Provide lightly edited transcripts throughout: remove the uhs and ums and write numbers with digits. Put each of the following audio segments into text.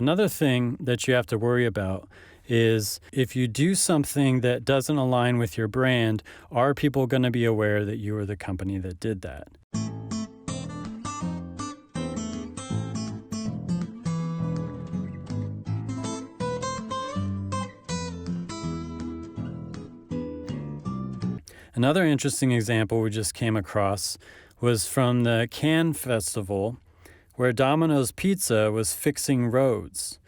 Another thing that you have to worry about is if you do something that doesn't align with your brand, are people going to be aware that you are the company that did that? Another interesting example we just came across was from the Cannes Festival, where Domino's Pizza was fixing roads.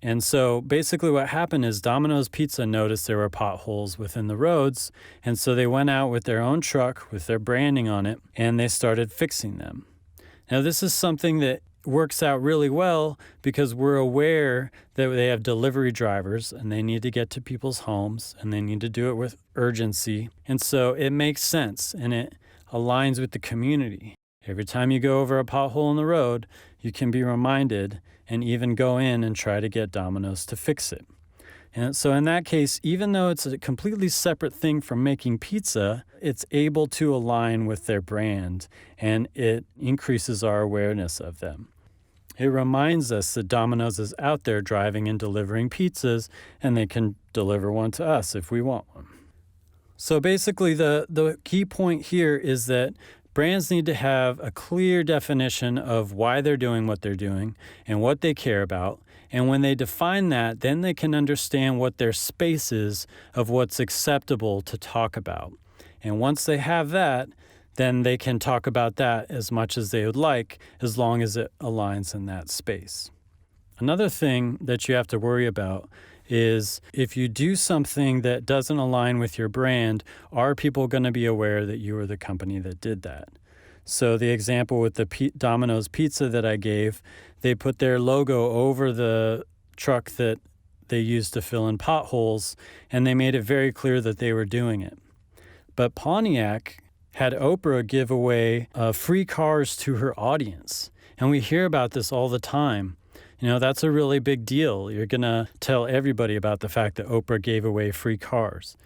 And so basically what happened is Domino's Pizza noticed there were potholes within the roads, and so they went out with their own truck with their branding on it, and they started fixing them. Now this is something that works out really well because we're aware that they have delivery drivers and they need to get to people's homes and they need to do it with urgency. And so it makes sense and it aligns with the community. Every time you go over a pothole in the road, you can be reminded and even go in and try to get Domino's to fix it. And so in that case, even though it's a completely separate thing from making pizza, it's able to align with their brand and it increases our awareness of them. It reminds us that Domino's is out there driving and delivering pizzas, and they can deliver one to us if we want one. So basically, the key point here is that brands need to have a clear definition of why they're doing what they're doing and what they care about. And when they define that, then they can understand what their space is of what's acceptable to talk about. And once they have that, then they can talk about that as much as they would like, as long as it aligns in that space. Another thing that you have to worry about is if you do something that doesn't align with your brand, are people going to be aware that you are the company that did that? So the example with the Domino's Pizza that I gave, they put their logo over the truck that they used to fill in potholes, and they made it very clear that they were doing it. But Pontiac had Oprah give away free cars to her audience. And we hear about this all the time. You know, that's a really big deal. You're going to tell everybody about the fact that Oprah gave away free cars.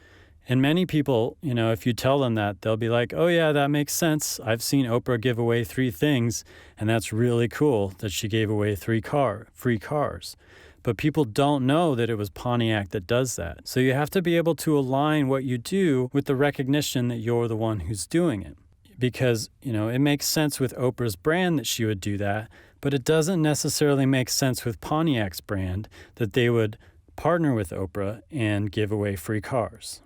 And many people, you know, if you tell them that, they'll be like, oh yeah, that makes sense. I've seen Oprah give away 3 things, and that's really cool that she gave away free cars. But people don't know that it was Pontiac that does that. So you have to be able to align what you do with the recognition that you're the one who's doing it. Because, you know, it makes sense with Oprah's brand that she would do that, but it doesn't necessarily make sense with Pontiac's brand that they would partner with Oprah and give away free cars.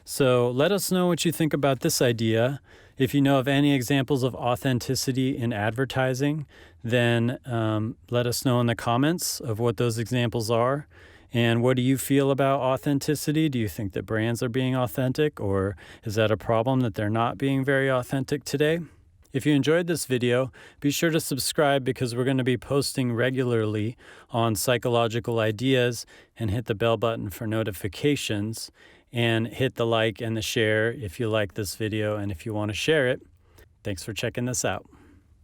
So let us know what you think about this idea. If you know of any examples of authenticity in advertising, then let us know in the comments of what those examples are. And what do you feel about authenticity? Do you think that brands are being authentic, or is that a problem that they're not being very authentic today? If you enjoyed this video, be sure to subscribe because we're going to be posting regularly on psychological ideas, and hit the bell button for notifications, and hit the like and the share if you like this video and if you want to share it. Thanks for checking this out.